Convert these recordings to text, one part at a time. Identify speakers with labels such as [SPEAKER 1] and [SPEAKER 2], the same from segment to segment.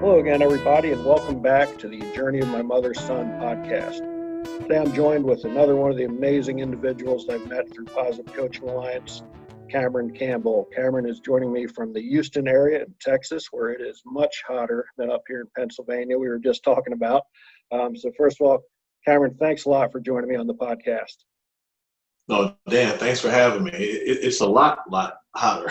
[SPEAKER 1] Hello again, everybody, and welcome back to the Journey of My Mother's Son podcast. Today I'm joined with another one of the amazing individuals I've met through Positive Coaching Alliance, Campbell. Cameron is joining me from the Houston area in Texas, where it is much hotter than up here in Pennsylvania, we were just talking about. So first of all, Cameron, thanks a lot for joining me on the podcast.
[SPEAKER 2] No, Dan, thanks for having me. It's a lot hotter.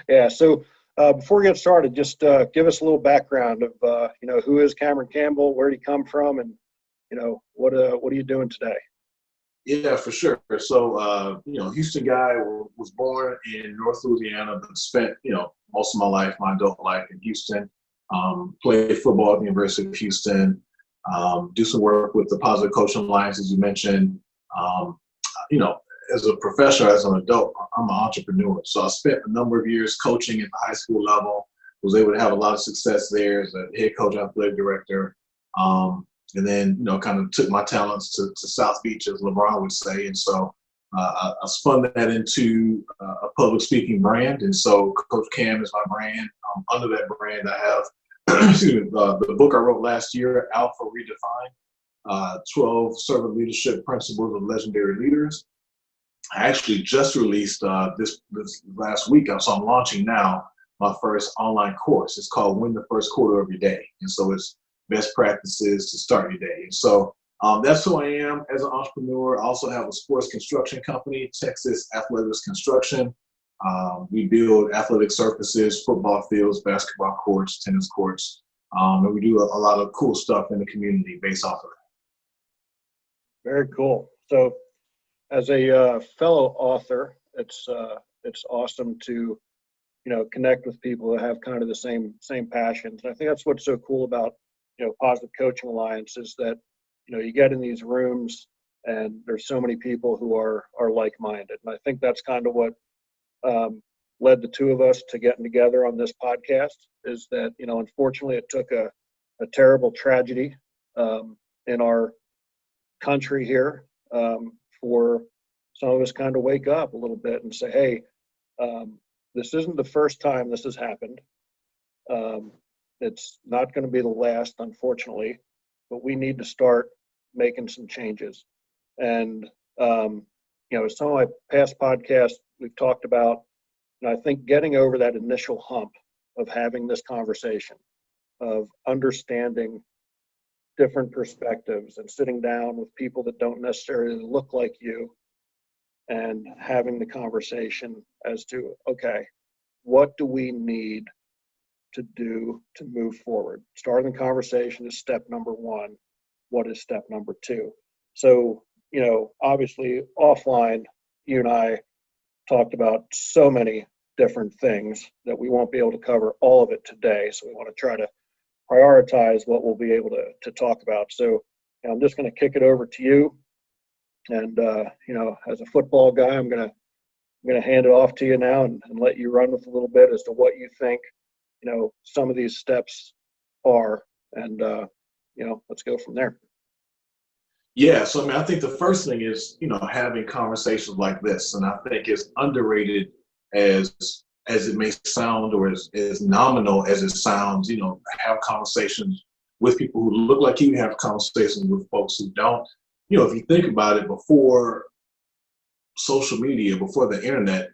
[SPEAKER 1] Yeah, so before we get started, just give us a little background of, who is Cameron Campbell, where did he come from, and, what are you doing today?
[SPEAKER 2] Yeah, for sure. So, Houston guy, was born in North Louisiana, but spent, most of my life, my adult life in Houston. Played football at the University of Houston. Do some work with the Positive Coaching Alliance, as you mentioned. As a professional, as an adult, I'm an entrepreneur. So I spent a number of years coaching at the high school level, was able to have a lot of success there as a head coach, athletic director. And then, kind of took my talents to South Beach, as LeBron would say. And so I spun that into a public speaking brand. And so Coach Cam is my brand. Under that brand, I have the book I wrote last year, out for Redefined, 12 Servant Leadership Principles of Legendary Leaders. I actually just released this last week, so I'm launching now my first online course. It's called Win the First Quarter of Your Day. And so it's best practices to start your day. And so that's who I am as an entrepreneur. I also have a sports construction company, Texas Athletics Construction. We build athletic surfaces, football fields, basketball courts, tennis courts, and we do a lot of cool stuff in the community based off of that.
[SPEAKER 1] Very cool. So as a fellow author, it's awesome to, connect with people who have kind of the same passions. And I think that's what's so cool about, Positive Coaching Alliance is that, you get in these rooms and there's so many people who are like-minded. And I think that's kind of what led the two of us to getting together on this podcast is that, unfortunately it took a terrible tragedy in our country here for some of us kind of wake up a little bit and say, hey, this isn't the first time this has happened. It's not going to be the last, unfortunately, but we need to start making some changes. And, some of my past podcasts we've talked about, and I think getting over that initial hump of having this conversation, of understanding different perspectives and sitting down with people that don't necessarily look like you and having the conversation as to, okay, what do we need to do to move forward? Starting the conversation is step number one. What is step number two? So, obviously offline, you and I talked about so many different things that we won't be able to cover all of it today. So we want to try to prioritize what we'll be able to talk about. So I'm just going to kick it over to you. And, as a football guy, I'm going to hand it off to you now and let you run with a little bit as to what you think, some of these steps are. And, let's go from there.
[SPEAKER 2] Yeah, so I think the first thing is, having conversations like this, and I think it's underrated as it may sound or as nominal as it sounds, have conversations with people who look like you, have conversations with folks who don't. If you think about it, before social media, before the internet,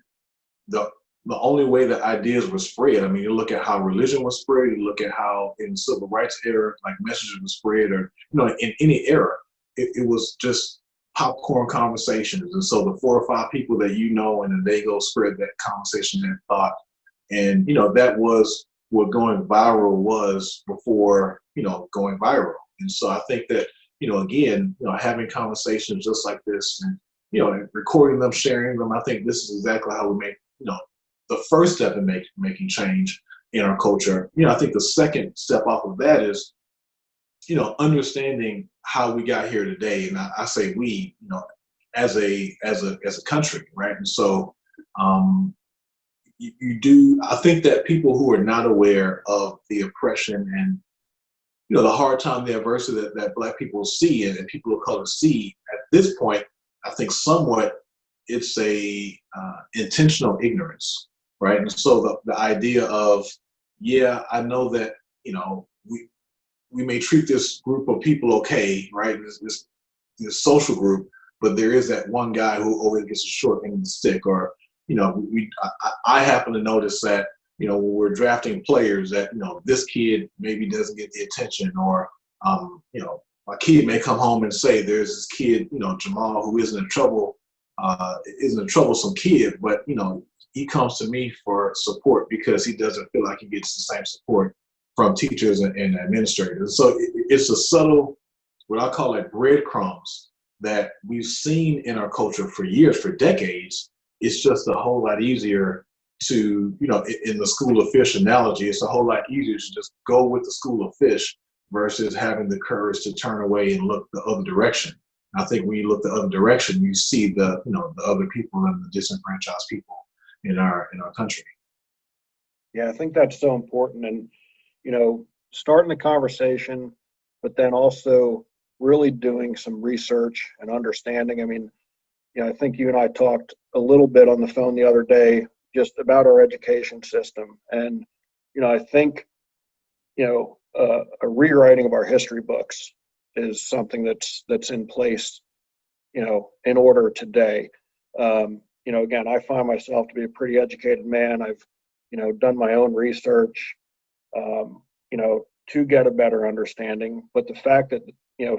[SPEAKER 2] the only way that ideas were spread, you look at how religion was spread, you look at how in the civil rights era, like messages were spread, or, in any era, it was just popcorn conversations. And so the 4 or 5 people that and then they go spread that conversation, that thought. And, that was what going viral was before, going viral. And so I think that, again, having conversations just like this and, and recording them, sharing them, I think this is exactly how we make, the first step in making change in our culture. I think the second step off of that is, understanding how we got here today. And I say we, as a country, right? And so I think that people who are not aware of the oppression and, the hard time, the adversity that Black people see and people of color see at this point, I think somewhat it's a intentional ignorance, right? And so the idea of yeah, I know that, we may treat this group of people okay, right? This social group, but there is that one guy who always gets a short end of the stick. Or, I happen to notice that, when we're drafting players, that, this kid maybe doesn't get the attention. Or, my kid may come home and say there's this kid, Jamal, who isn't a troublesome kid, but, he comes to me for support because he doesn't feel like he gets the same support from teachers and administrators. So it's a subtle, what I call like breadcrumbs, that we've seen in our culture for years, for decades. It's just a whole lot easier to, in the school of fish analogy, it's a whole lot easier to just go with the school of fish versus having the courage to turn away and look the other direction. I think when you look the other direction, you see the other people and the disenfranchised people in our country.
[SPEAKER 1] Yeah, I think that's so important. And, starting the conversation, but then also really doing some research and understanding. I mean, I think you and I talked a little bit on the phone the other day just about our education system. And, I think, a rewriting of our history books is something that's in place, in order today. Again, I find myself to be a pretty educated man. I've, done my own research, to get a better understanding. But the fact that,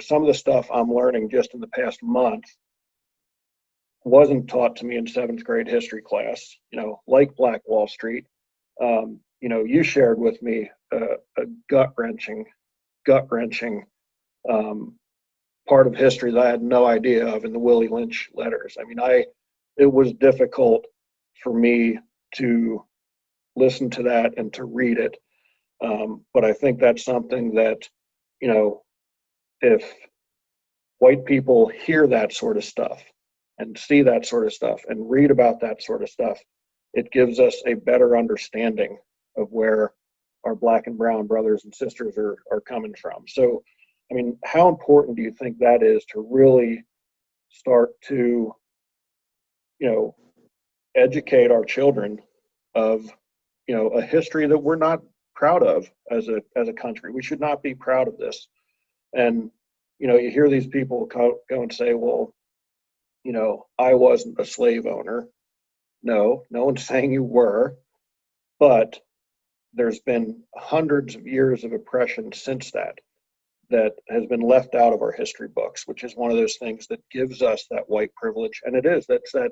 [SPEAKER 1] some of the stuff I'm learning just in the past month wasn't taught to me in 7th grade history class, like Black Wall Street. You shared with me a gut-wrenching part of history that I had no idea of in the Willie Lynch letters. I mean, it was difficult for me to listen to that and to read it. But I think that's something that, if white people hear that sort of stuff and see that sort of stuff and read about that sort of stuff, it gives us a better understanding of where our Black and brown brothers and sisters are coming from. So, I mean, how important do you think that is to really start to, educate our children of, a history that we're not proud of as a country? We should not be proud of this. And, you hear these people go and say, well, I wasn't a slave owner. No one's saying you were, but there's been hundreds of years of oppression since that has been left out of our history books, which is one of those things that gives us that white privilege. And that's that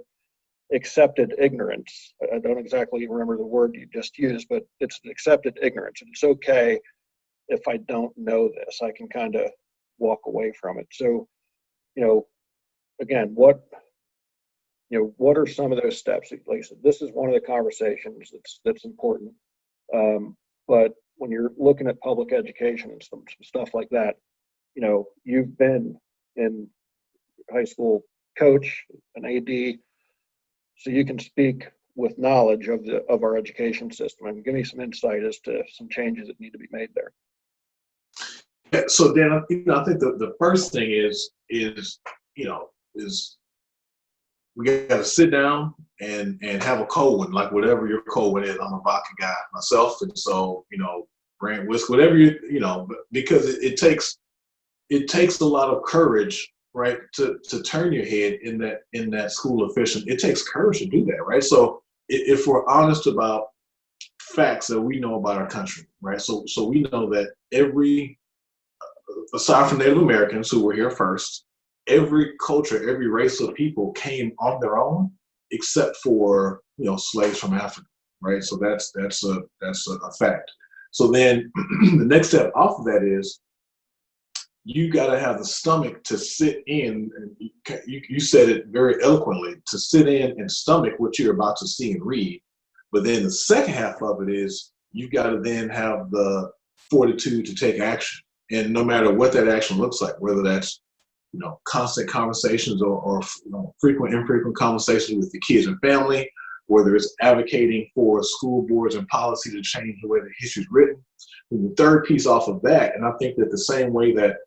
[SPEAKER 1] accepted ignorance. I don't exactly remember the word you just used, but it's an accepted ignorance. And it's okay if I don't know this. I can kind of walk away from it. So, again, what are some of those steps? Like I said, this is one of the conversations that's important. But when you're looking at public education and some stuff like that, you've been in high school coach, an AD, so you can speak with knowledge of our education system and give me some insight as to some changes that need to be made there.
[SPEAKER 2] Yeah, so Dan, I think the first thing is we got to sit down and have a cold one, like whatever your cold one is. I'm a vodka guy myself, and so brand whiskey, whatever because it takes a lot of courage, right, to turn your head in that school of fish. It takes courage to do that, right? So if we're honest about facts that we know about our country, right? So we know that aside from Native Americans who were here first, every culture, every race of people came on their own, except for slaves from Africa, right? So that's a fact. So then the next step off of that is you got to have the stomach to sit in, and you said it very eloquently, to sit in and stomach what you're about to see and read. But then the second half of it is you got to then have the fortitude to take action. And no matter what that action looks like, whether that's constant conversations or frequent, infrequent conversations with the kids and family, whether it's advocating for school boards and policy to change the way that history is written. And the third piece off of that, and I think that the same way that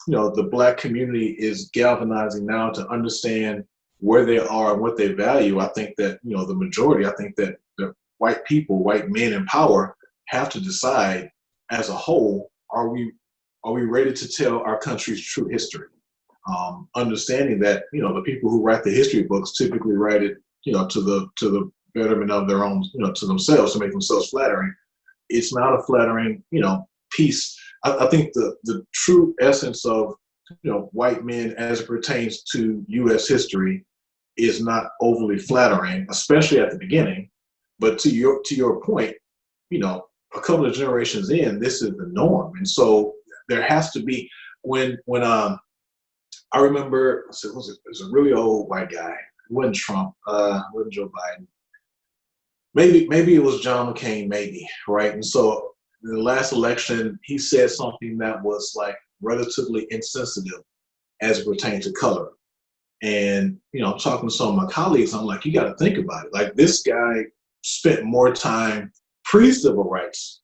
[SPEAKER 2] the Black community is galvanizing now to understand where they are and what they value, I think that the majority, I think that the white people, white men in power, have to decide as a whole, are we ready to tell our country's true history? Understanding that, the people who write the history books typically write it, to the betterment of their own, to themselves, to make themselves flattering. It's not a flattering, piece. I think the true essence of, white men as it pertains to U.S. history is not overly flattering, especially at the beginning. But to your point, a couple of generations in, this is the norm. And so there has to be, when I remember, it was a really old white guy. It wasn't Trump, it wasn't Joe Biden. Maybe it was John McCain, maybe, right? And so in the last election, he said something that was like relatively insensitive as it pertains to color. And, talking to some of my colleagues, I'm like, you got to think about it. Like, this guy spent more time pre-civil rights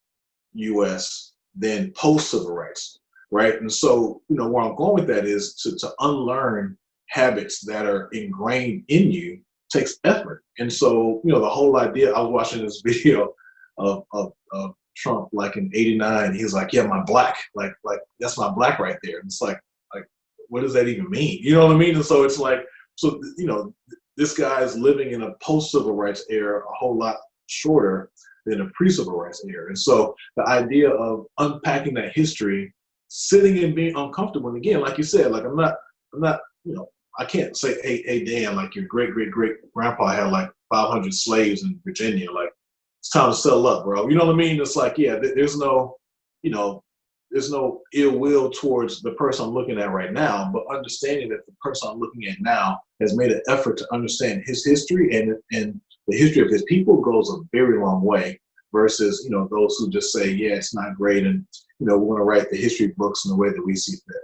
[SPEAKER 2] US than post-civil rights, right? And so, where I'm going with that is to unlearn habits that are ingrained in you takes effort. And so, the whole idea, I was watching this video of Trump like in '89. He's like, yeah, my black, like that's my black right there. And it's like, what does that even mean? You know what I mean? And so it's like, this guy is living in a post-civil rights era a whole lot shorter than a pre-civil rights era. And so the idea of unpacking that history, sitting and being uncomfortable, and again, like you said, like I'm not, I can't say, hey, Dan, like your great grandpa had like 500 slaves in Virginia. Like, it's time to settle up, bro. You know what I mean? It's like, yeah, there's no ill will towards the person I'm looking at right now, but understanding that the person I'm looking at now has made an effort to understand his history and the history of his people goes a very long way versus, those who just say, yeah, it's not great. And, we want to write the history books in the way that we see fit.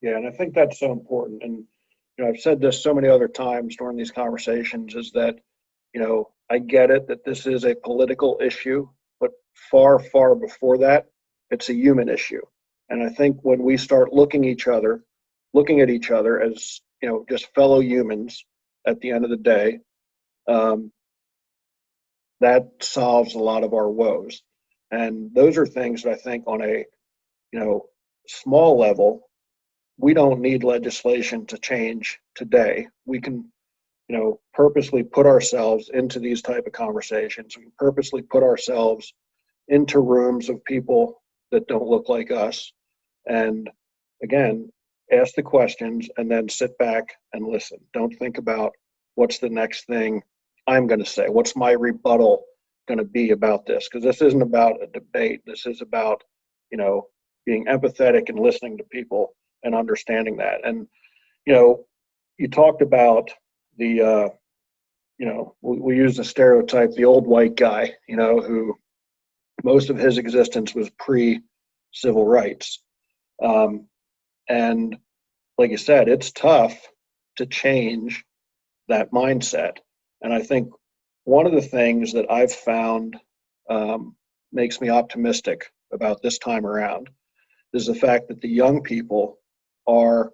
[SPEAKER 1] Yeah, and I think that's so important. And, I've said this so many other times during these conversations is that, I get it that this is a political issue, but far, far before that, it's a human issue. And I think when we start looking at each other as, just fellow humans at the end of the day, that solves a lot of our woes. And those are things that I think on a, small level, we don't need legislation to change today. We can, purposely put ourselves into these type of conversations. We can purposely put ourselves into rooms of people that don't look like us. And again, ask the questions and then sit back and listen. Don't think about what's the next thing I'm going to say. What's my rebuttal going to be about this? Because this isn't about a debate. This is about, being empathetic and listening to people and understanding that. And, you talked about the, we use the stereotype, the old white guy, who most of his existence was pre-civil rights. And like you said, it's tough to change that mindset. And I think one of the things that I've found makes me optimistic about this time around is the fact that the young people are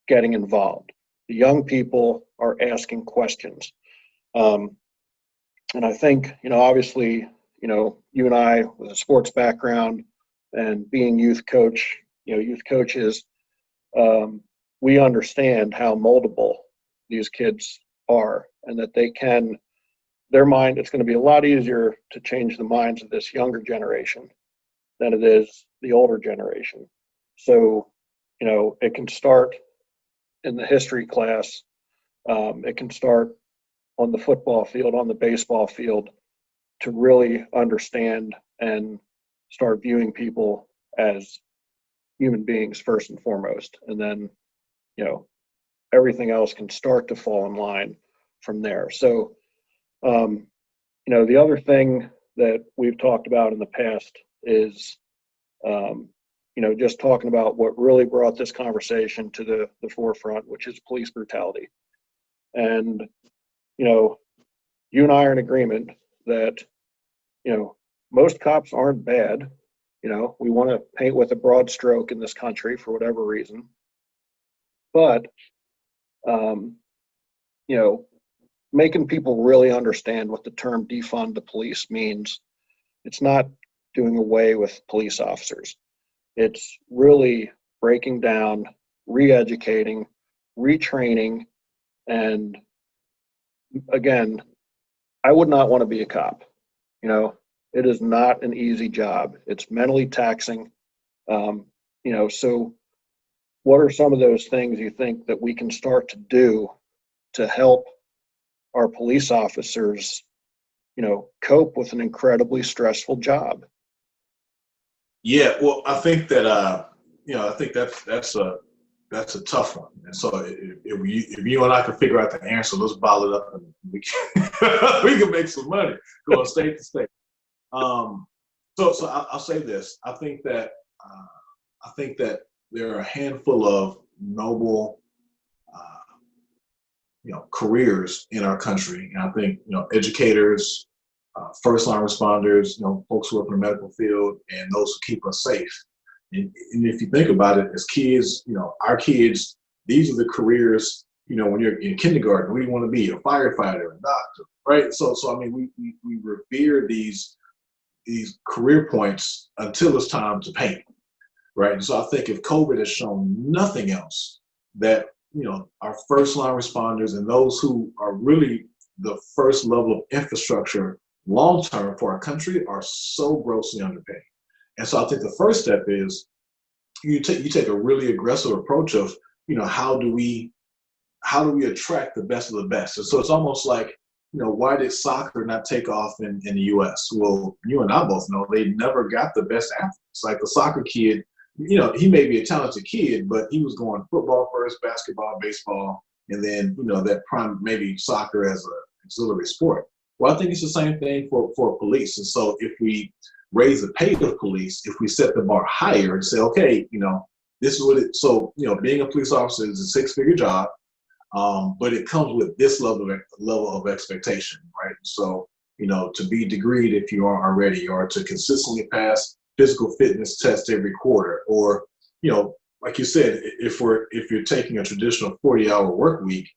[SPEAKER 1] getting involved. The young people are asking questions. And I think, obviously, you and I with a sports background and being youth coaches, we understand how moldable these kids are and that their mind, it's going to be a lot easier to change the minds of this younger generation than it is the older generation. So, it can start in the history class. It can start on the football field, on the baseball field, to really understand and start viewing people as human beings first and foremost. And then, everything else can start to fall in line from there. So, the other thing that we've talked about in the past is, just talking about what really brought this conversation to the forefront, which is police brutality. And, you and I are in agreement that, most cops aren't bad. We want to paint with a broad stroke in this country for whatever reason. But, making people really understand what the term defund the police means it's not doing away with police officers. It's really breaking down, re-educating, retraining, and again, I would not want to be a cop. You know, it is not an easy job. It's mentally taxing. So what are some of those things you think that we can start to do to help our police officers, cope with an incredibly stressful job?
[SPEAKER 2] Yeah, well, I think that I think that's a tough one. And so if you and I can figure out the answer, let's bottle it up and we can, we can make some money going state to state. So I'll say this. I think that there are a handful of noble, careers in our country. And I think, educators, first line responders, folks who work in the medical field, and those who keep us safe. And if you think about it, as kids, our kids, these are the careers, when you're in kindergarten, what do you want to be? A firefighter, a doctor, right? So I mean, we revere these career points until it's time to paint, right? And so I think if COVID has shown nothing else, that, our first line responders and those who are really the first level of infrastructure long-term for our country are so grossly underpaid. And so I think the first step is you take a really aggressive approach of, how do we attract the best of the best? And so it's almost like, why did soccer not take off in the US? Well, you and I both know they never got the best athletes. Like the soccer kid, he may be a talented kid, but he was going football first, basketball, baseball, and then, that prime, maybe soccer as an auxiliary sport. Well, I think it's the same thing for police. And so if we raise the pay of police, if we set the bar higher and say, okay, this is what it, so, being a police officer is a six-figure job, but it comes with this level of expectation, right? So, to be degreed if you aren't already, or to consistently pass physical fitness tests every quarter, or, like you said, if you're taking a traditional 40-hour work week,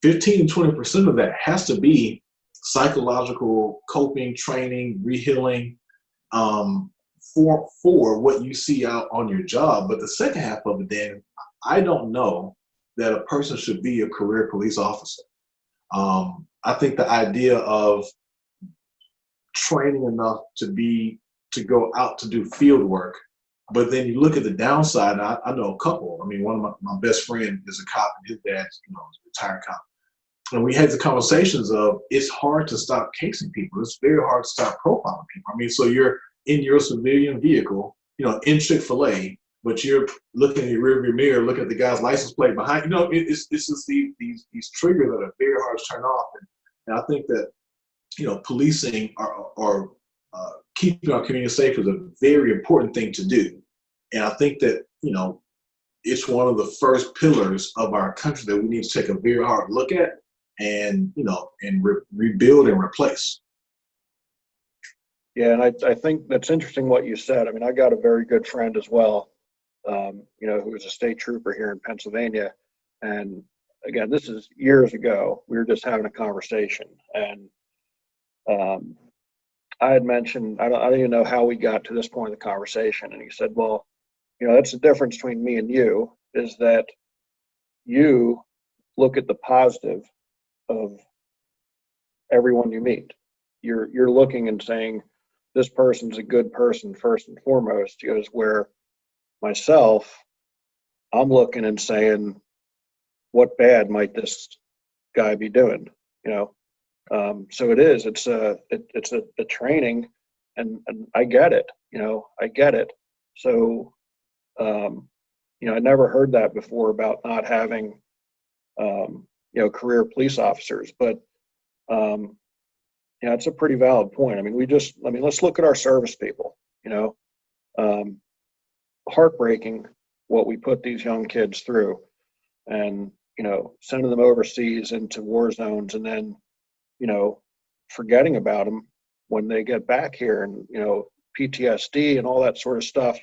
[SPEAKER 2] 15 to 20% of that has to be psychological coping, training, rehealing, for what you see out on your job. But the second half of it, Dan, I don't know that a person should be a career police officer. I think the idea of training enough to go out to do field work, but then you look at the downside. I know a couple. I mean, one of my best friend is a cop, and his dad's is a retired cop. And we had the conversations of, it's hard to stop casing people. It's very hard to stop profiling people. I mean, so you're in your civilian vehicle, in Chick-fil-A, but you're looking in your rearview mirror, looking at the guy's license plate behind. It's just these triggers that are very hard to turn off. And I think that, policing or keeping our community safe is a very important thing to do. And I think that, it's one of the first pillars of our country that we need to take a very hard look at and, rebuild and replace.
[SPEAKER 1] Yeah, and I think that's interesting what you said. I mean, I got a very good friend as well, who was a state trooper here in Pennsylvania. And again, this is years ago. We were just having a conversation, and I had mentioned, I don't even know how we got to this point of the conversation. And he said, well, that's the difference between me and you, is that you look at the positive of everyone you meet. You're looking and saying, this person's a good person first and foremost. He goes, where myself, I'm looking and saying, what bad might this guy be doing? So it's a training, and I get it. I get it. So I never heard that before about not having career police officers, but it's a pretty valid point. I mean, let's look at our service people. Heartbreaking what we put these young kids through, and sending them overseas into war zones, and then forgetting about them when they get back here, and PTSD and all that sort of stuff.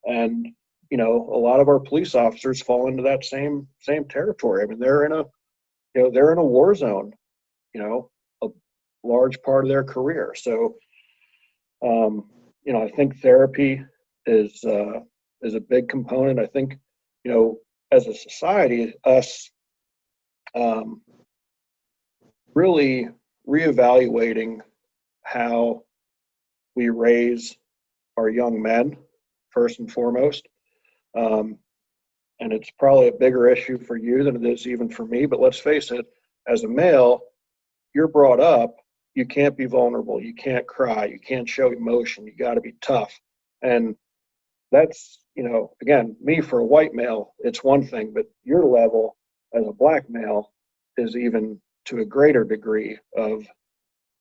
[SPEAKER 1] And a lot of our police officers fall into that same territory. I mean, they're in a war zone, a large part of their career. So I think therapy is a big component. I think, as a society, us really reevaluating how we raise our young men, first and foremost. And it's probably a bigger issue for you than it is even for me. But let's face it, as a male, you're brought up, you can't be vulnerable, you can't cry, you can't show emotion, you got to be tough. And that's, again, me for a white male, it's one thing, but your level as a black male is even to a greater degree of,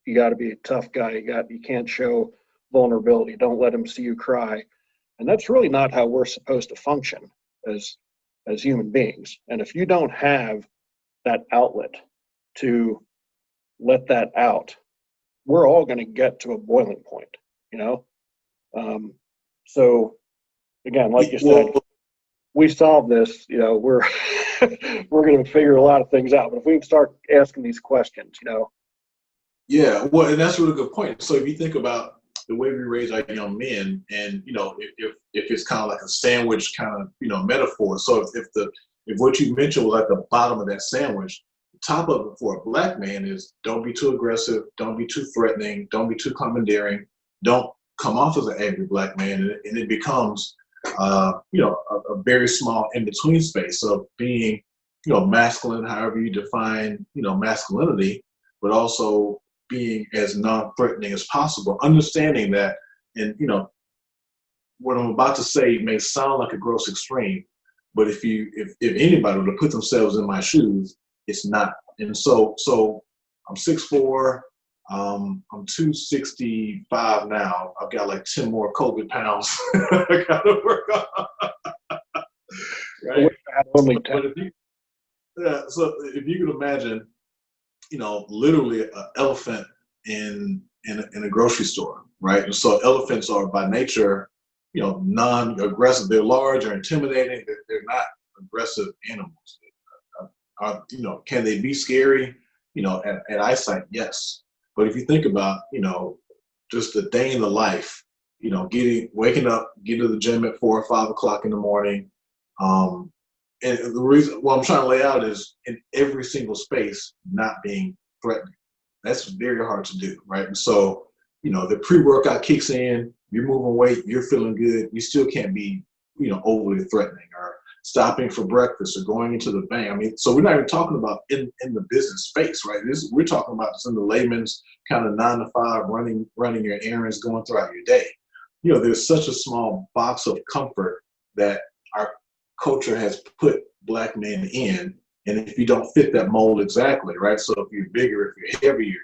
[SPEAKER 1] you got to be a tough guy, you can't show vulnerability, don't let them see you cry. And that's really not how we're supposed to function as human beings. And if you don't have that outlet to let that out, we're all going to get to a boiling point, So again, like you said, we solve this, we're we're going to figure a lot of things out. But if we can start asking these questions,
[SPEAKER 2] Yeah, well, and that's a really good point. So if you think about the way we raise our young men, and if it's kind of like a sandwich kind of metaphor. So if what you mentioned was at the bottom of that sandwich, the top of it for a black man is don't be too aggressive, don't be too threatening, don't be too commandeering, don't come off as an angry black man, and it becomes a very small in between space of being masculine, however you define masculinity, but also being as non-threatening as possible, understanding that, and what I'm about to say may sound like a gross extreme, but if anybody were to put themselves in my shoes, it's not. And so I'm 6'4", I'm 265 now. I've got like 10 more COVID pounds I gotta work on. Right?
[SPEAKER 1] only 10.
[SPEAKER 2] So if you could imagine, literally an elephant in a grocery store, right? And so elephants are by nature, non-aggressive. They're large or intimidating. They're not aggressive animals. Can they be scary? At eyesight, yes. But if you think about, just a day in the life, waking up, get to the gym at 4 or 5 o'clock in the morning. And the reason, what I'm trying to lay out is in every single space, not being threatening. That's very hard to do, right? And so, the pre-workout kicks in, you're moving weight, you're feeling good, you still can't be, overly threatening or stopping for breakfast or going into the bank. I mean, so we're not even talking about in the business space, right? We're talking about just in the layman's kind of 9 to 5, running your errands, going throughout your day. There's such a small box of comfort that our culture has put black men in, and if you don't fit that mold exactly, right? So if you're bigger, if you're heavier,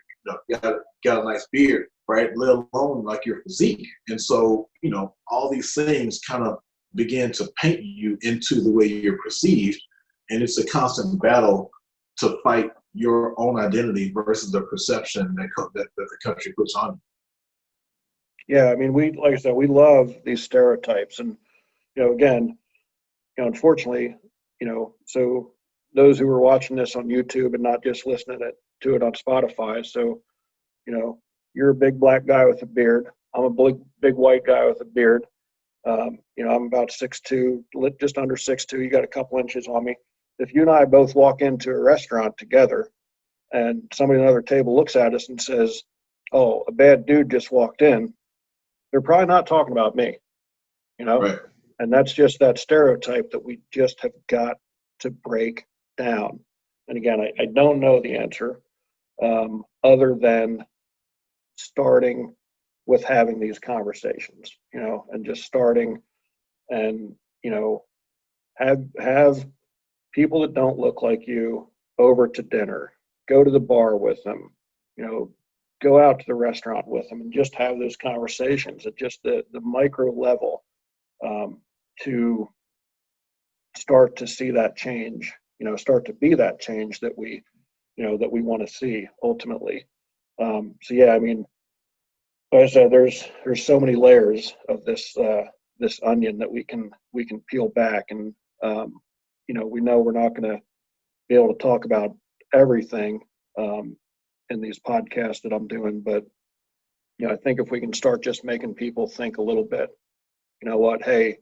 [SPEAKER 2] you got a nice beard, right? Let alone like your physique. And so, all these things kind of begin to paint you into the way you're perceived, and it's a constant battle to fight your own identity versus the perception that the country puts on you.
[SPEAKER 1] Yeah, I mean, like I said, we love these stereotypes, and again, unfortunately, so those who are watching this on YouTube and not just listening to it on Spotify, so, you're a big black guy with a beard. I'm a big white guy with a beard. I'm about 6'2", just under 6'2". You got a couple inches on me. If you and I both walk into a restaurant together and somebody at another table looks at us and says, "Oh, a bad dude just walked in," they're probably not talking about me,
[SPEAKER 2] Right.
[SPEAKER 1] And that's just that stereotype that we just have got to break down. And again, I don't know the answer other than starting with having these conversations, and just starting and, have people that don't look like you over to dinner, go to the bar with them, go out to the restaurant with them and just have those conversations at just the micro level to start to see that change, start to be that change that we want to see ultimately. So yeah, I mean, like I said, there's so many layers of this onion that we can peel back, and we know we're not going to be able to talk about everything in these podcasts that I'm doing, but I think if we can start just making people think a little bit, you know what, hey,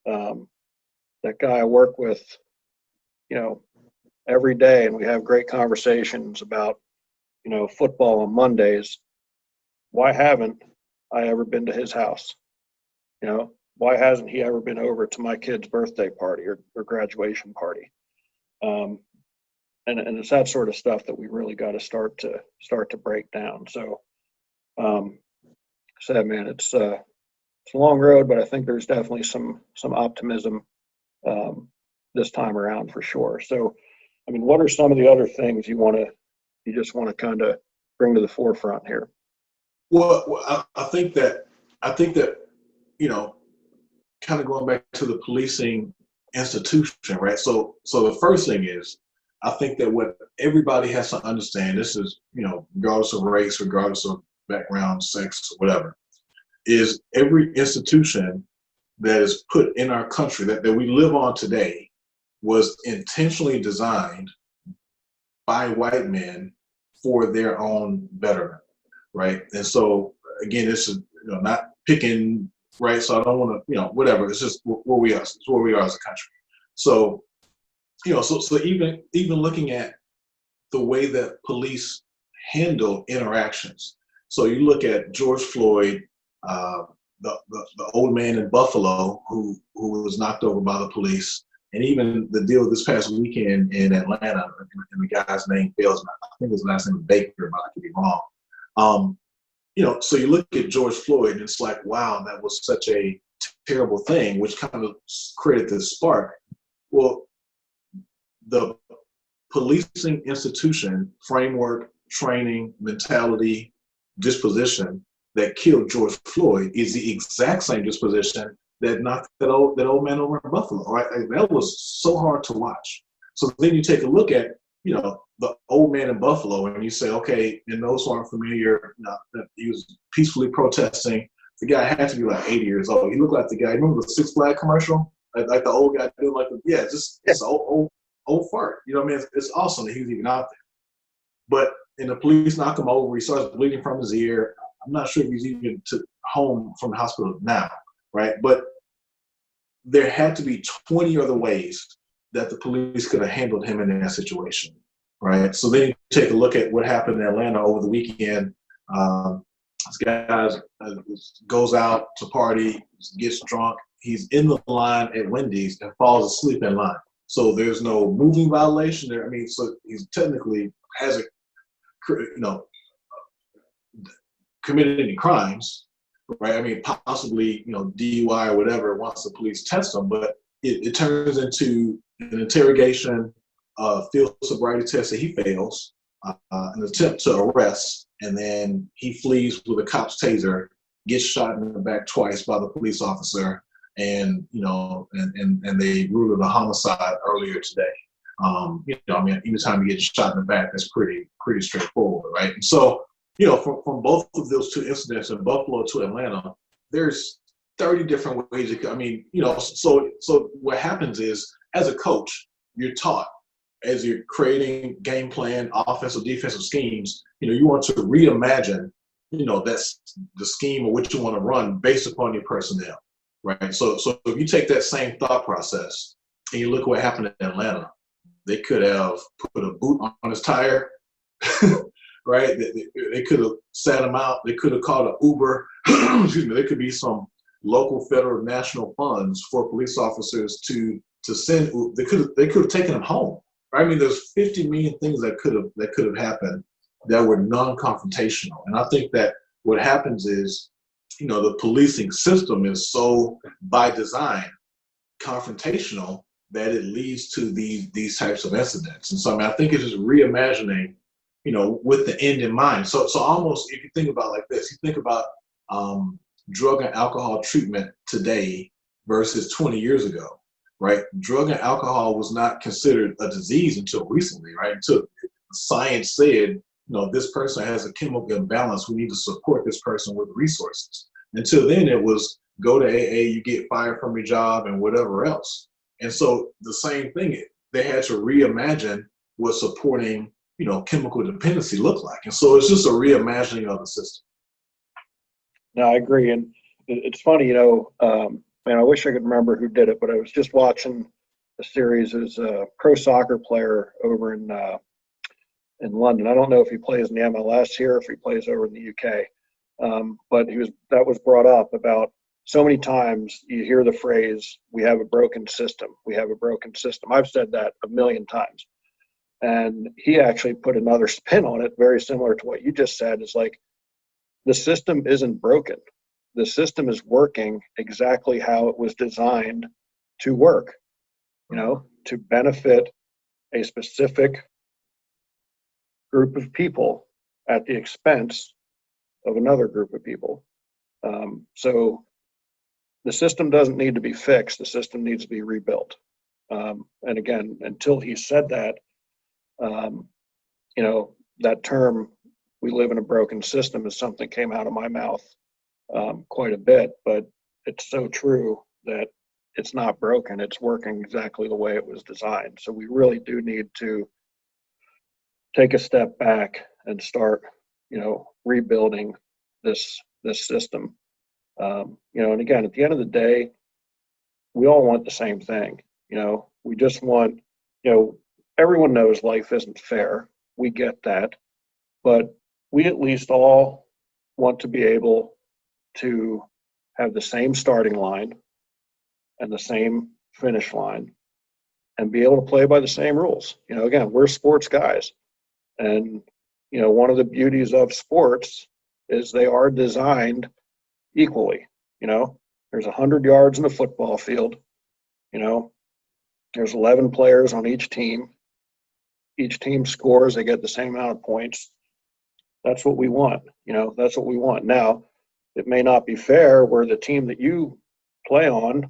[SPEAKER 1] that guy I work with, every day, and we have great conversations about, football on Mondays. Why haven't I ever been to his house? Why hasn't he ever been over to my kid's birthday party or graduation party? And it's that sort of stuff that we really got to start to break down. So, said, man, it's a long road, but I think there's definitely some optimism this time around for sure. So, I mean, what are some of the other things you just want to kind of bring to the forefront here?
[SPEAKER 2] Well, I think that kind of going back to the policing institution, right? So the first thing is, I think that what everybody has to understand, this is, regardless of race, regardless of background, sex, whatever, is every institution that is put in our country that we live on today was intentionally designed by white men for their own betterment, right? And so, again, this is not picking, right? So I don't want to, whatever. It's just where we are. It's where we are as a country. So, so even looking at the way that police handle interactions. So you look at George Floyd, the old man in Buffalo who was knocked over by the police, and even the deal this past weekend in Atlanta, and the guy's name fails me. I think his last name is Baker, but I could be wrong. So you look at George Floyd, and it's like, wow, that was such a terrible thing, which kind of created this spark. Well, the policing institution, framework, training, mentality, disposition that killed George Floyd is the exact same disposition that knocked that old man over in Buffalo, right? That was so hard to watch. So then you take a look at, the old man in Buffalo, and you say, okay, and those who aren't familiar, he was peacefully protesting. The guy had to be like 80 years old. He looked like the guy, remember the Six Flag commercial? Like the old guy doing it's an old fart. It's awesome that he was even out there. But, and the police knock him over, he starts bleeding from his ear. I'm not sure if he's even home from the hospital now, right? But there had to be 20 other ways that the police could have handled him in that situation, right? So then you take a look at what happened in Atlanta over the weekend. This guy goes out to party, gets drunk. He's in the line at Wendy's and falls asleep in line. So there's no moving violation there. I mean, so he's technically hasn't, committed any crimes, right? I mean, possibly, DUI or whatever once the police test him, but it turns into an interrogation, field sobriety test that he fails, an attempt to arrest, and then he flees with a cop's taser, gets shot in the back twice by the police officer, and and they ruled it a homicide earlier today. Anytime you get shot in the back, that's pretty straightforward, right? And so, from both of those two incidents in Buffalo to Atlanta, there's 30 different ways you could, so what happens is, as a coach, you're taught as you're creating game plan, offensive, defensive schemes, you want to reimagine, that's the scheme or what you want to run based upon your personnel, right? So if you take that same thought process and you look at what happened in Atlanta, they could have put a boot on his tire, right? They could have sat him out. They could have called an Uber. Excuse me. There could be some local, federal, national funds for police officers to send. They could have taken him home. Right? I mean, there's 50 million things that could have happened that were non-confrontational. And I think that what happens is, the policing system is so by design confrontational that it leads to these types of incidents. And so I think it's just reimagining, with the end in mind. So almost, if you think about it like this, you think about drug and alcohol treatment today versus 20 years ago, right? Drug and alcohol was not considered a disease until recently, right? Until science said, this person has a chemical imbalance. We need to support this person with resources. Until then, it was go to AA, you get fired from your job and whatever else. And so the same thing, they had to reimagine what supporting, chemical dependency looked like. And so it's just a reimagining of the system.
[SPEAKER 1] No, I agree. And it's funny, man, I wish I could remember who did it, but I was just watching a series. There's a pro soccer player over in London. I don't know if he plays in the MLS here, if he plays over in the UK. But that was brought up about so many times you hear the phrase, we have a broken system. We have a broken system. I've said that a million times. And he actually put another spin on it, very similar to what you just said, is like, the system isn't broken. The system is working exactly how it was designed to work, to benefit a specific group of people at the expense of another group of people. So the system doesn't need to be fixed. The system needs to be rebuilt. And again, until he said that, that term, we live in a broken system, is something came out of my mouth quite a bit, but it's so true that it's not broken. It's working exactly the way it was designed. So we really do need to take a step back and start, rebuilding this system. And again, at the end of the day, we all want the same thing. We just want, everyone knows life isn't fair. We get that, but we at least all want to be able to have the same starting line and the same finish line and be able to play by the same rules. Again, we're sports guys. And, one of the beauties of sports is they are designed equally. There's 100 yards in a football field. There's 11 players on each team. Each team scores, they get the same amount of points. That's what we want. That's what we want. Now, it may not be fair where the team that you play on,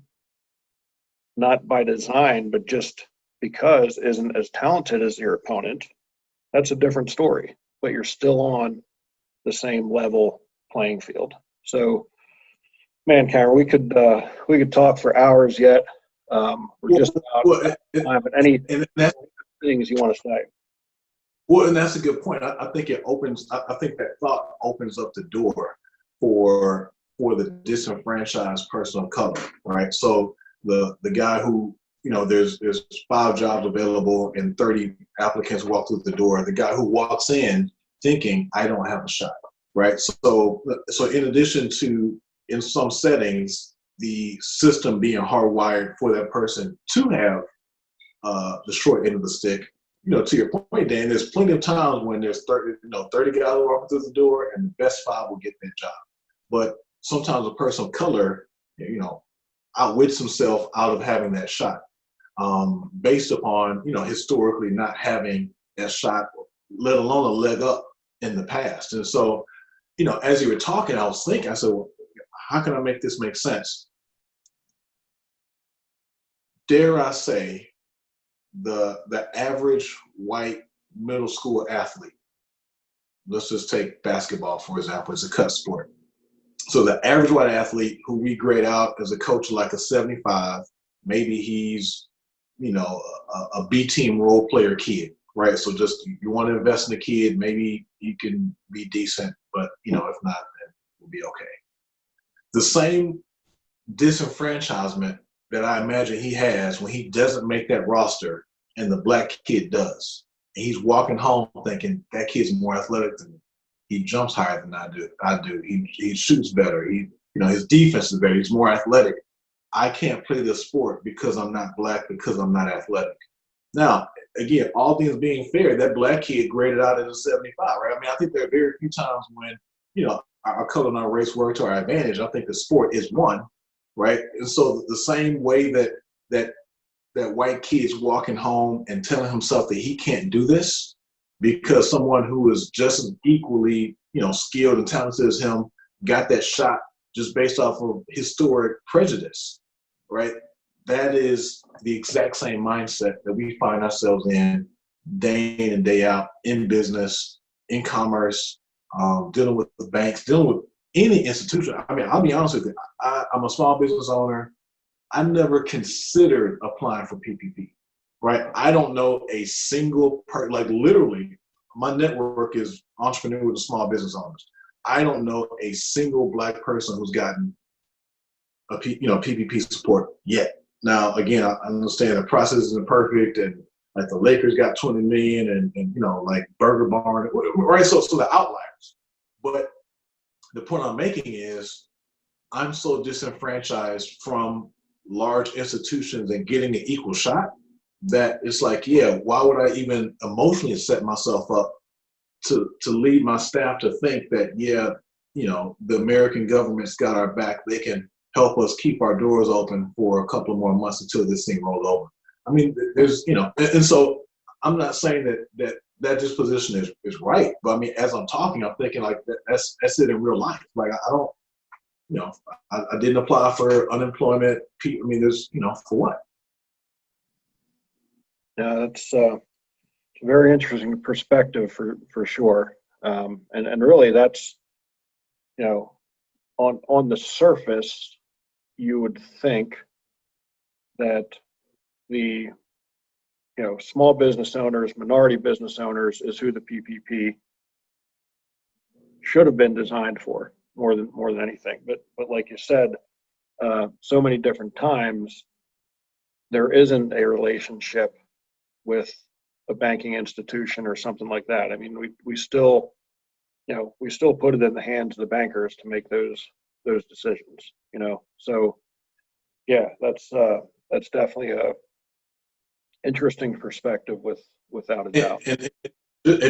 [SPEAKER 1] not by design, but just because isn't as talented as your opponent. That's a different story, but you're still on the same level playing field. So, man, Cameron, we could talk for hours yet. We're just about time, but any things you want to say?
[SPEAKER 2] Well, and that's a good point. I think I think that thought opens up the door for the disenfranchised person of color, right? So the guy who, there's 5 jobs available and 30 applicants walk through the door. The guy who walks in thinking, I don't have a shot, right? So in addition to, in some settings, the system being hardwired for that person to have the short end of the stick, to your point, Dan, there's plenty of times when there's 30 guys walking through the door and the best 5 will get that job. But sometimes a person of color, outwits himself out of having that shot, based upon, historically not having that shot, let alone a leg up in the past. And so, as you were talking, I was thinking, I said, well, how can I make this make sense? Dare I say, the average white middle school athlete, let's just take basketball, for example, as a cut sport. So the average white athlete who we grade out as a coach like a 75, maybe he's, a B team role player kid, right? So just, you want to invest in the kid, maybe he can be decent, but, if not, then we'll be okay. The same disenfranchisement that I imagine he has when he doesn't make that roster and the black kid does. And he's walking home thinking, that kid's more athletic than me. He jumps higher than I do. He shoots better. His defense is better. He's more athletic. I can't play this sport because I'm not black, because I'm not athletic. Now, again, all things being fair, that black kid graded out at a 75, right? I mean, I think there are very few times when, our color and our race work to our advantage. I think the sport is one, right? And so the same way that white kid's walking home and telling himself that he can't do this because someone who is just as equally, skilled and talented as him got that shot just based off of historic prejudice, right? That is the exact same mindset that we find ourselves in day in and day out in business, in commerce, dealing with the banks, dealing with any institution. I mean, I'll be honest with you, I'm a small business owner. I never considered applying for PPP, right? I don't know a single person, like literally, my network is entrepreneurs and small business owners. I don't know a single Black person who's gotten PPP support yet. Now, again, I understand the process isn't perfect, and like the Lakers got 20 million, and like Burger Barn, right? So the outliers. But the point I'm making is, I'm so disenfranchised from large institutions and getting an equal shot that it's like, yeah, why would I even emotionally set myself up to lead my staff to think that, yeah, the American government's got our back. They can help us keep our doors open for a couple more months until this thing rolls over. I mean, there's, and so I'm not saying that disposition is right, but I mean, as I'm talking, I'm thinking like that's it in real life. Like I don't, I didn't apply for unemployment. I mean, there's, for what?
[SPEAKER 1] Yeah, that's a very interesting perspective for sure. And really that's, on the surface, you would think that the, small business owners, minority business owners is who the PPP should have been designed for more than anything. But like you said, so many different times, there isn't a relationship with a banking institution or something like that. I mean, we still put it in the hands of the bankers to make those decisions. So yeah, that's definitely a interesting perspective without a doubt.
[SPEAKER 2] And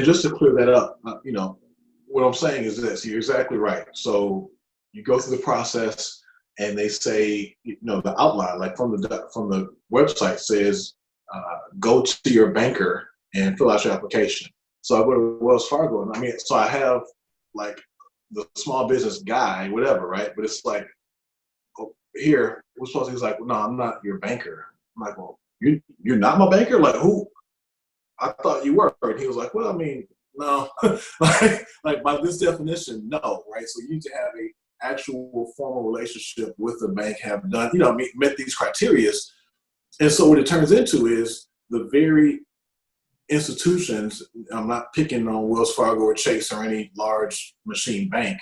[SPEAKER 2] just to clear that up, what I'm saying is this: you're exactly right. So you go through the process, and they say, the outline, like from the website says, go to your banker and fill out your application. So I go to Wells Fargo, and so I have like the small business guy, whatever, right? But it's like, oh, here, we're supposed to. He's like, well, no, I'm not your banker. I'm like, well, you're not my banker? Like, who? I thought you were. And he was like, well, I mean, no, like by this definition, no, right? So you need to have a actual formal relationship with the bank, have done, met these criteria. And so what it turns into is the very institutions, I'm not picking on Wells Fargo or Chase or any large machine bank,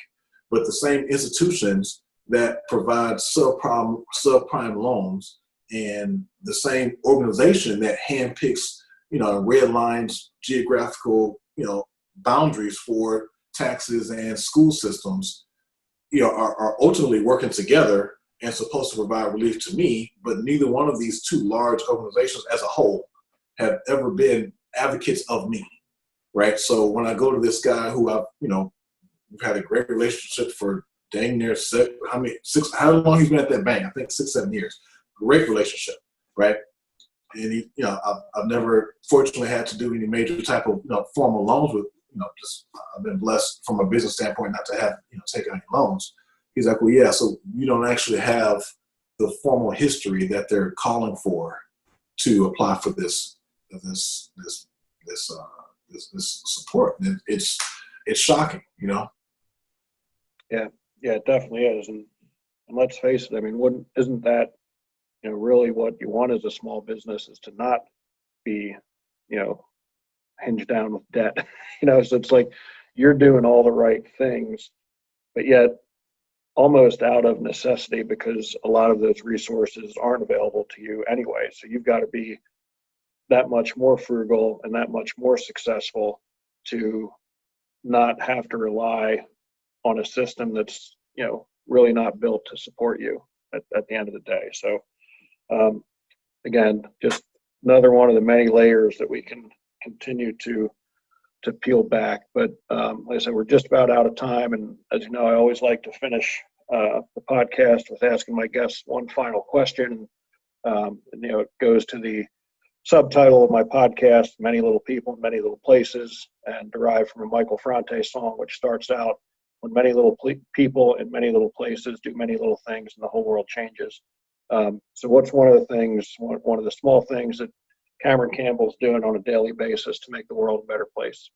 [SPEAKER 2] but the same institutions that provide subprime loans, and the same organization that handpicks, red lines, geographical, boundaries for taxes and school systems, are ultimately working together and supposed to provide relief to me. But neither one of these two large organizations as a whole have ever been advocates of me, right? So when I go to this guy who we've had a great relationship for dang near how long he's been at that bank? I think 6-7 years. Great relationship, right? And I've never fortunately had to do any major type of formal loans with, just I've been blessed from a business standpoint not to have taken any loans. He's like, well, yeah, so you don't actually have the formal history that they're calling for to apply for this support. And it's shocking,
[SPEAKER 1] Yeah, it definitely is. And let's face it, I mean, isn't that really what you want as a small business, is to not be, hinged down with debt. So it's like you're doing all the right things, but yet almost out of necessity, because a lot of those resources aren't available to you anyway. So you've got to be that much more frugal and that much more successful to not have to rely on a system that's, really not built to support you at the end of the day. So again, just another one of the many layers that we can continue to peel back. But like I said, we're just about out of time. And as you know, I always like to finish the podcast with asking my guests one final question. And it goes to the subtitle of my podcast, Many Little People in Many Little Places, and derived from a Michael Franti song, which starts out, when many little people in many little places do many little things, and the whole world changes. So what's one of the small things that Cameron Campbell's doing on a daily basis to make the world a better place?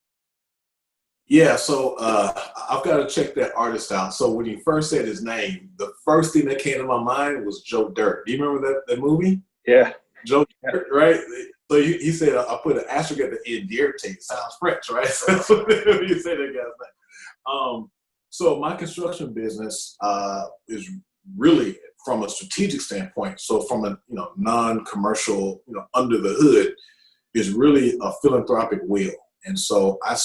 [SPEAKER 2] Yeah, so I've got to check that artist out. So when you first said his name, the first thing that came to my mind was Joe Dirt. Do you remember that movie?
[SPEAKER 1] Yeah.
[SPEAKER 2] Joe Dirt, right? So he said, I put an asterisk at the end, Dirt. Sounds French, right? So you say that guy's name. So my construction business is really from a strategic standpoint. So from a non-commercial, under the hood, is really a philanthropic wheel. And so I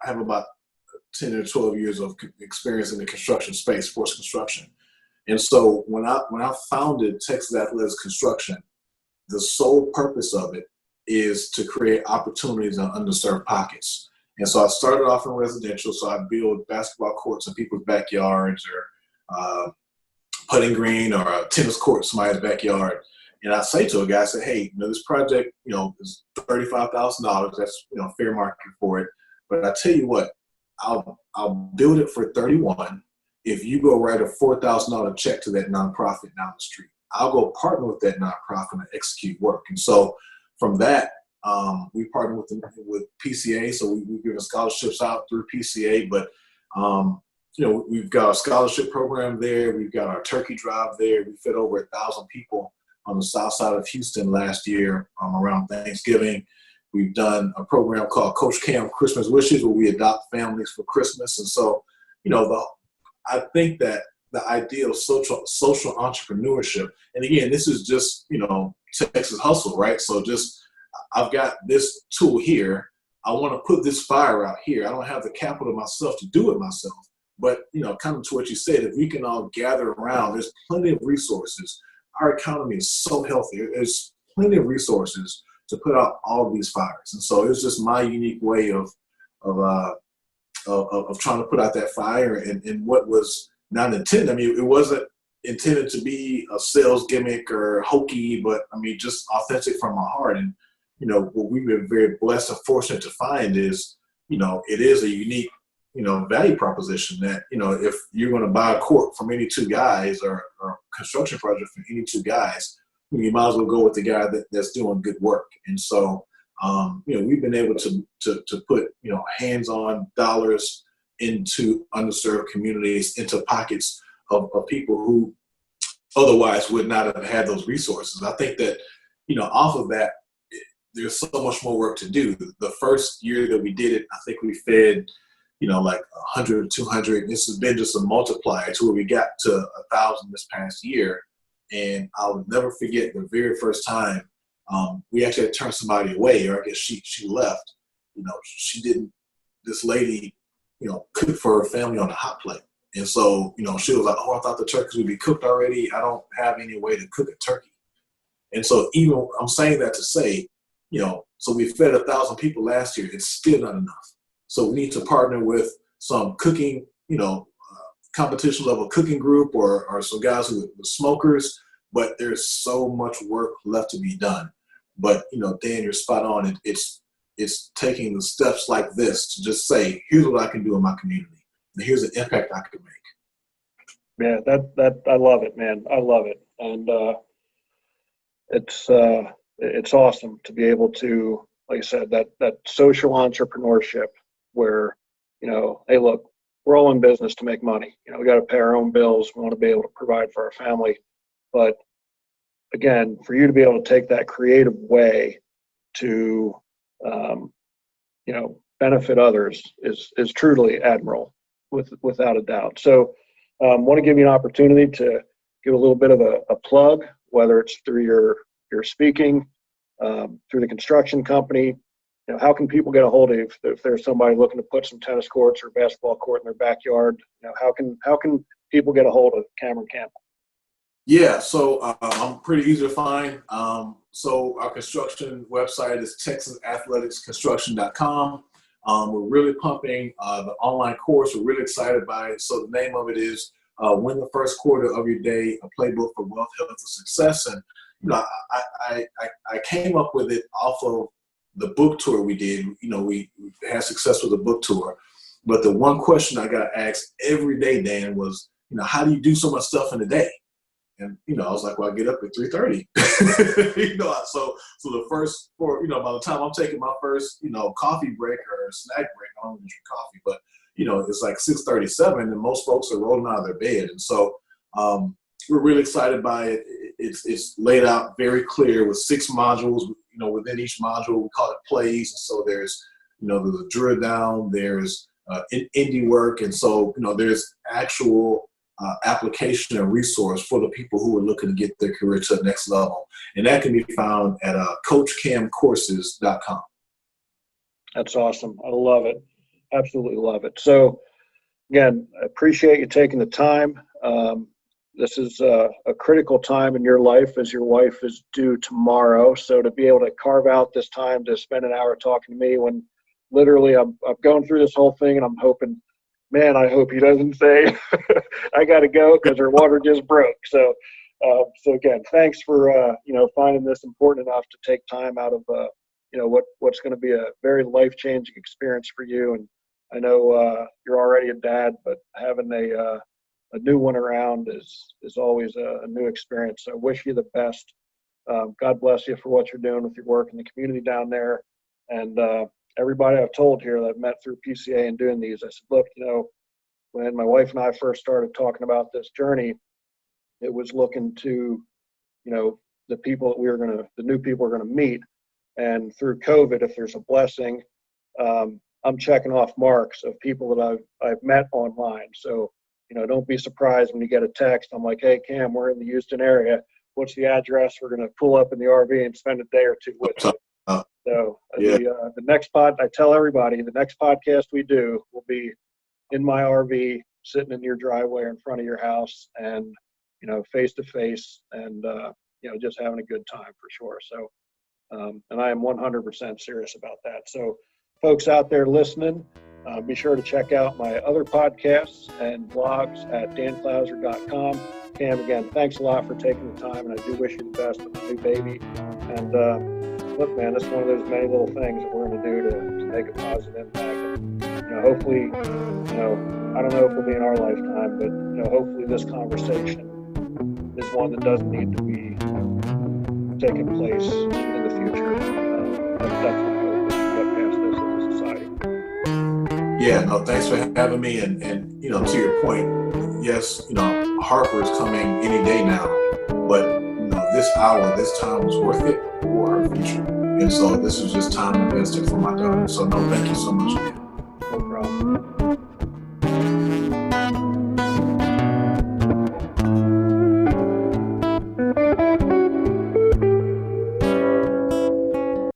[SPEAKER 2] have about 10 or 12 years of experience in the construction space, sports construction. And so when I founded Texas Athletics Construction, the sole purpose of it is to create opportunities in underserved pockets. And so I started off in residential. So I build basketball courts in people's backyards, or putting green, or a tennis court in somebody's backyard. And I say to a guy, I say, hey, this project, is $35,000. That's, fair market for it. But I tell you what, I'll build it for 31 if you go write a $4,000 check to that nonprofit down the street. I'll go partner with that nonprofit and execute work. And so from that, we partner with PCA. So we've given scholarships out through PCA, but we've got a scholarship program there. We've got our turkey drive there. We fed over 1,000 people on the south side of Houston last year around Thanksgiving. We've done a program called Coach Cam Christmas Wishes, where we adopt families for Christmas. And so, I think that the idea of social entrepreneurship, and again, this is just, Texas hustle, right? So I've got this tool here. I want to put this fire out here. I don't have the capital myself to do it myself. But, kind of to what you said, if we can all gather around, there's plenty of resources. Our economy is so healthy. There's plenty of resources to put out all of these fires. And so it's just my unique way of trying to put out that fire, and what was not intended. I mean, it wasn't intended to be a sales gimmick or hokey, but I mean, just authentic from my heart. And, what we've been very blessed and fortunate to find is, it is a unique, value proposition that, if you're going to buy a court from any two guys, or a construction project from any two guys, you might as well go with the guy that's doing good work. And so, we've been able to put, hands-on dollars into underserved communities, into pockets of people who otherwise would not have had those resources. I think that, off of that, there's so much more work to do. The first year that we did it, I think we fed, like 100 or 200. This has been just a multiplier to where we got to 1,000 this past year. And I'll never forget the very first time we actually had to turn somebody away, or I guess she left. This lady, cooked for her family on a hot plate. And so, she was like, oh, I thought the turkeys would be cooked already. I don't have any way to cook a turkey. And so even I'm saying that to say, so we fed 1,000 people last year. It's still not enough. So we need to partner with some cooking, competition level cooking group, or some guys who are smokers, but there's so much work left to be done. But, Dan, you're spot on. It's taking the steps like this to just say, here's what I can do in my community, and here's the impact I can make.
[SPEAKER 1] Yeah, that I love it, man. I love it. And it's awesome to be able to, like I said, that social entrepreneurship where, hey, look, we're all in business to make money. We got to pay our own bills. We want to be able to provide for our family. But again, for you to be able to take that creative way to, benefit others is truly admirable, without a doubt. So want to give you an opportunity to give a little bit of a plug, whether it's through your speaking, through the construction company. How can people get a hold of you if there's somebody looking to put some tennis courts or basketball court in their backyard? How can people get a hold of Cameron Campbell?
[SPEAKER 2] Yeah, so I'm pretty easy to find. So our construction website is texasathleticsconstruction.com. We're really pumping the online course. We're really excited by it. So the name of it is Win the First Quarter of Your Day, a playbook for wealth, health, and success. And I came up with it off of the book tour we did. We had success with the book tour. But the one question I got asked every day, Dan, was, how do you do so much stuff in a day? And, I was like, well, I get up at 3:30. So the first, by the time I'm taking my first, coffee break or snack break, I don't even drink coffee, but, it's like 6:37 and most folks are rolling out of their bed. And so we're really excited by it. It's laid out very clear with 6 modules. Within each module, we call it plays. And so there's a drill down, there's indie work. And so, there's actual application and resource for the people who are looking to get their career to the next level. And that can be found at coachcamcourses.com.
[SPEAKER 1] That's awesome. I love it. Absolutely love it. So again, I appreciate you taking the time. This is a critical time in your life as your wife is due tomorrow. So to be able to carve out this time to spend an hour talking to me when literally I'm going through this whole thing and I'm hoping, man, I hope he doesn't say I got to go because her water just broke. So again, thanks for, finding this important enough to take time out of, what's going to be a very life-changing experience for you. And I know you're already a dad, but having a new one around is always a new experience. So I wish you the best. God bless you for what you're doing with your work in the community down there. And everybody I've told here that I've met through PCA and doing these, I said, look, when my wife and I first started talking about this journey, it was looking to, the people that the new people we're going to meet. And through COVID, if there's a blessing, I'm checking off marks of people that I've met online. So, don't be surprised when you get a text. I'm like, hey, Cam, we're in the Houston area. What's the address? We're going to pull up in the RV and spend a day or two with you. So the next I tell everybody, the next podcast we do will be in my RV, sitting in your driveway in front of your house and, face to face and, just having a good time for sure. So, and I am 100% serious about that. So folks out there listening, be sure to check out my other podcasts and blogs at danclouser.com. Cam, again, thanks a lot for taking the time, and I do wish you the best with the new baby. And look, man, it's one of those many little things that we're going to do to make a positive impact. And, hopefully, I don't know if it'll be in our lifetime, but hopefully this conversation is one that doesn't need to be taking place in the future. That's my hope as we get past this as a society.
[SPEAKER 2] Yeah, no, thanks for having me. And to your point, yes, Harper is coming any day now, but this hour, this time was worth it for her future. And so this is just time invested for my daughter. So no, thank you so much.